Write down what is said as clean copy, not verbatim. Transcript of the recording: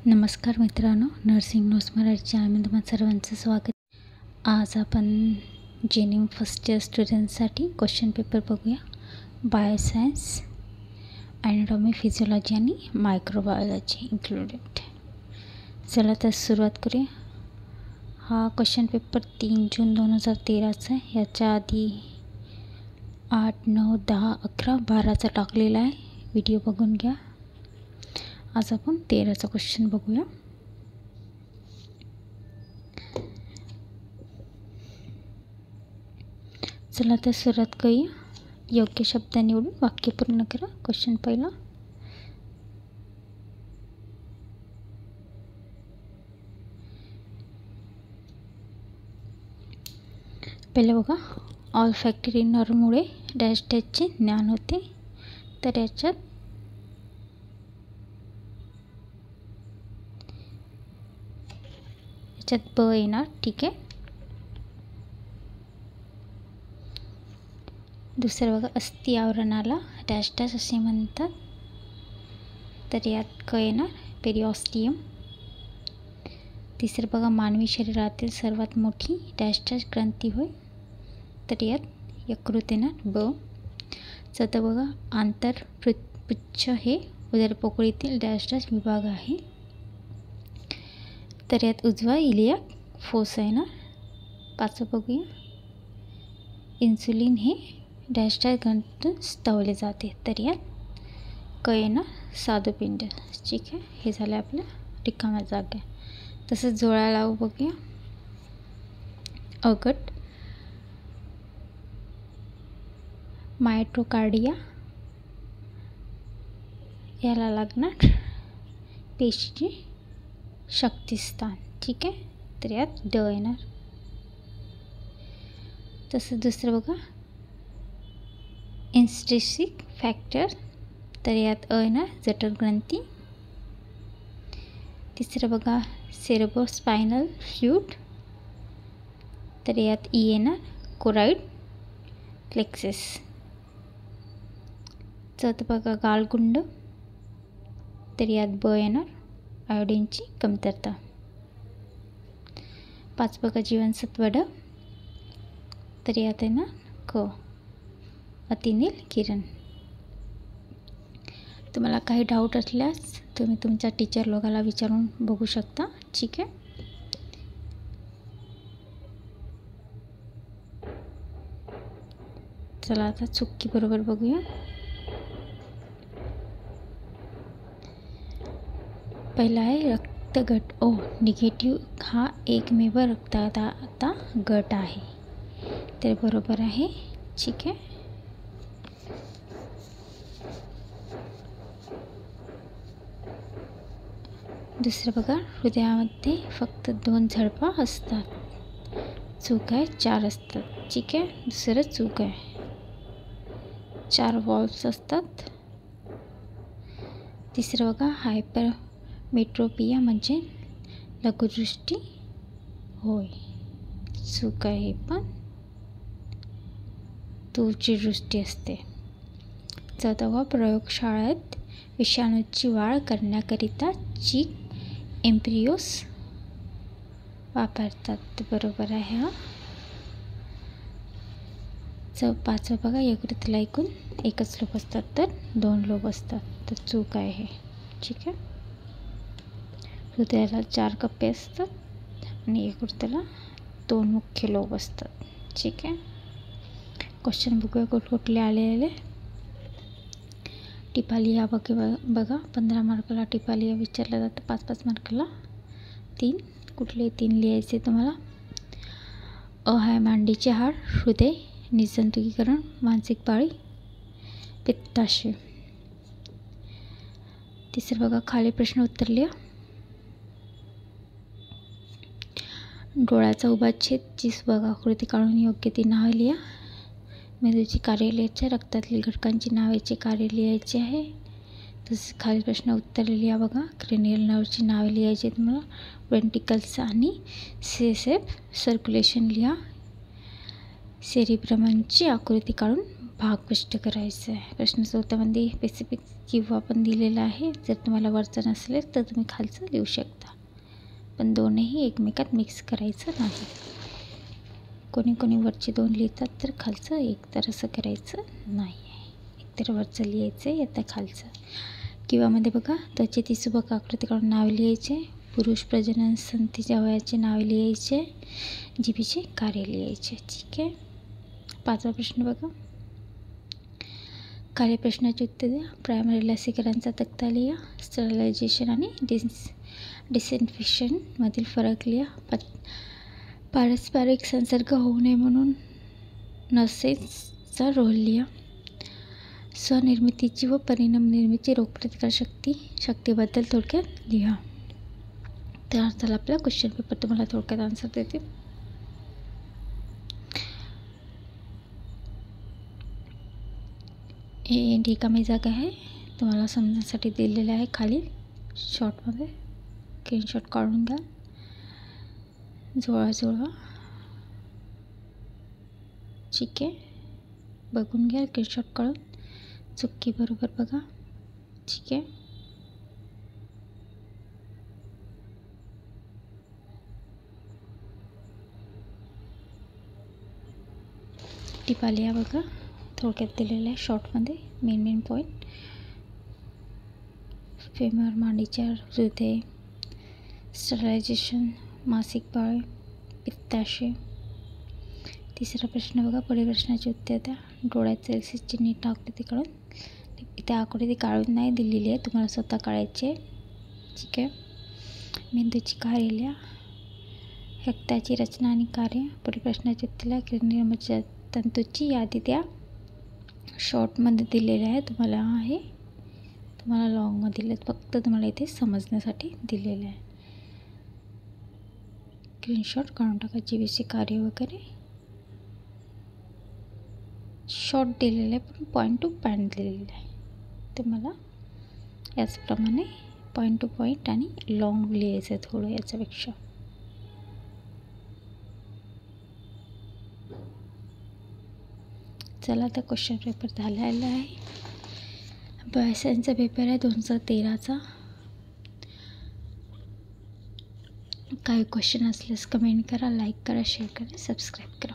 नमस्कार मित्रांनो, nursing notes Marathi चॅनलमध्ये तुम्हा सर्वांचं स्वागत. आज आपण जेनिंग फर्स्ट इयर स्टुडंट्ससाठी क्वेश्चन पेपर बघूया. बायोसायन्स, ॲनाटॉमी, फिजिओलॉजी आणि मायक्रोबायोलॉजी इन्क्लुडेड. चला तर सुरुवात करूया. हा क्वेश्चन पेपर 3 जून 2013चा आहे. याच्या आधी 8, 9, 10, 11, 12चा टाकलेला आहे. व्हिडिओ बघून घ्या. आज आपण 13चा क्वेश्चन बघूया. चला तर सुरुवात करूया. योग्य शब्द निवडून वाक्य पूर्ण करा. क्वेश्चन पहिला. पहिलं बघा, ऑल फॅक्टरी नरमुळे डॅश डॅशचे ज्ञान होते. तर याच्यात ब येणार. ठीक आहे. दुसरं बघा, अस्थि आवरणाला डॅश डॅश असे म्हणतात. तर यात क येणार, पेरिऑस्टियम. तिसरं बघा, मानवी शरीरातील सर्वात मोठी डॅश डॅश ग्रंथी होय. तर यात यकृत येणार, ब. चौथं बघा, आंतरपुच्छ हे उदरपोकळीतील डॅश डॅश विभाग आहे. तर यात उजवा इलियाक फोसा येणार. पाचवं बघूया, इन्सुलिन हे डॅश डॅश ग्रंथीतून स्तवले जाते. तर यात क येणार, स्वादुपिंड. ठीक आहे. हे झालं आपल्या रिकाम्या जागा. तसंच जोळा लावू बघूया. अगट, मायट्रोकार्डिया याला लागणार पेशीचे शक्तिस्थान. ठीक आहे. तर यात ड येणार. तसं दुसरं बघा, इंट्रिन्सिक फॅक्टर. तर यात अ येणार, जठर ग्रंथी. तिसरं बघा, सेरेब्रोस्पायनल फ्लूइड. तर यात ई येणार, कोराइड प्लेक्सस. चौथं बघा, गालगुंड. तर यात ब येणार, आयोडीनची कमतरता. पाच बघा, जीवनसत्व ड. तर यात आहे ना क, अतिनील किरण. तुम्हाला काही डाऊट असल्यास तुम्ही तुमच्या टीचर लोकांना विचारून बघू शकता. ठीक आहे. चला आता चुकी बरोबर बघूया. पहिला आहे रक्तगट ओ निगेटिव्ह हा एकमेव रक्तदाता गट आहे. तर बरोबर आहे. ठीक आहे. दुसरं बघा, हृदयामध्ये फक्त 2 झडपा असतात. चूक आहे, 4 असतात. ठीक आहे. दुसरं चूक आहे, 4 वॉल्व्स असतात. तिसरं बघा, हायपरमेट्रोपिया म्हणजे लघुदृष्टी होय. चूक आहे. हे पण दूरची दृष्टी असते. चौथा बघा, प्रयोगशाळेत विषाणूची वाढ करण्याकरिता चीक एम्ब्रियोस वापरतात. बरोबर आहे. हा. पाचवं बघा, यकृतला एकूण एकच लोब असतात तर 2 लोब असतात. तर चूक आहे हे. ठीक आहे. हृदयाला 4 कप्पे असतात आणि यकृतला 2 मुख्य लोब असतात. ठीक आहे. क्वेश्चन बघूया कुठले आलेले. टिपालिया बघा 15 मार्काला टिपालिया विचारलं जातं. 5-5 मार्काला 3. कुठले 3 लिहायचे तुम्हाला. अ आहे मांडीचे हाड, हृदय, निर्जंतुकीकरण, मानसिक पाळी, पित्ताशय. तिसरं बघा, खाली प्रश्न उत्तर लिहा. डोळ्याचा उभा छेद ची बघा आकृती काढून योग्य ती नावे लिहा. मेंदूची कार्य लिहायची, रक्तातील घटकांची नावाचे कार्य लिहायचे आहे. तसेच खाली प्रश्न उत्तर लिहा. बघा, क्रेनियल नर्वची नावे लिहायची तुम्हाला. वेंट्रिकल्स आणि सीएसएफ सर्क्युलेशन लिहा. सेरिब्रमची आकृती काढून भाग स्पष्ट करायचा आहे. प्रश्नाच्या उत्तरामध्ये स्पेसिफिक किंवा पण दिलेलं आहे. जर तुम्हाला वरचं नसले तर तुम्ही खालचं लिहू शकता, पण दोन्ही एकमेकात मिक्स करायचं नाही. कोणी कोणी वरचे 2 लिहितात तर खालचं 1, तर असं करायचं नाही आहे. एकतर वरचं लिहायचं आहे, आता खालचं. किंवामध्ये बघा, त्वचेतील सुबक आकृती काढून नाव लिहायचे, पुरुष प्रजनन संथीच्या वयाचे नाव लिहायचे, जीभीचे कार्य लिहायचे. ठीक आहे. 5वा प्रश्न बघा, खालील प्रश्नाचे उत्तर द्या. प्रायमरी लसीकरणाचा तक्ता लिहा. स्टरलायझेशन आणि डिसइन्फेक्शनमधील फरक लिहा. पारस्परिक संसर्ग होऊ नये म्हणून नर्सेसचा रोल लिहा. स्वनिर्मितीची व परिणाम निर्मितीची रोगप्रतिकार शक्तीबद्दल थोडक्यात लिहा. तर चला आपला क्वेश्चन पेपर तुम्हाला थोडक्यात आन्सर देते. हे रिकामी जागा आहे, तुम्हाला समजण्यासाठी दिलेलं आहे. खाली शॉर्टमध्ये स्क्रीनशॉट काढून घ्या, जुळवा. ठीक आहे, बघून घ्या स्क्रीनशॉट काढून, चुकी बरोबर बघा. ठीक आहे. टिपा लिहा बघा, थोडक्यात दिलेलं आहे शॉर्टमध्ये मेन पॉईंट. फेमर, मांडीच्या हृदय, स्टरलायझेशन, मासिक पाळी, पित्ताशय. 3रा प्रश्न बघा, पुढील प्रश्नाचे उत्तर द्या. डोळ्याचे एलसीची नीट आकृती काढून, इथे आकृती काढून नाही दिलेली आहे, तुम्हाला स्वतः काढायची आहे. ठीक आहे. मेंदूची कार्य लिहा. रक्ताची रचना आणि कार्य. पुढील प्रश्नाचे उत्तर द्या. किरणनिर्मित तंतूची यादी द्या. शॉर्टमध्ये दिलेलं आहे, तुम्हाला लॉंगमध्ये दिलं, फक्त तुम्हाला इथे समजण्यासाठी दिलेलं आहे. स्क्रीनशॉट काढून टाका. जीभीचे कार्य वगैरे शॉर्ट दिलेलं आहे, पण पॉईंट टू पॉईंट दिलेलं आहे. तुम्हाला याचप्रमाणे पॉईंट टू पॉईंट आणि लॉंग लिहायचं आहे थोडं याच्यापेक्षा. चला आता क्वेश्चन पेपर झालेला आहे. बायोसायन्सचा पेपर आहे 2013चा. काही क्वेश्चन असल्यास कमेंट करा, लाईक करा, शेअर करा, सबस्क्राईब करा.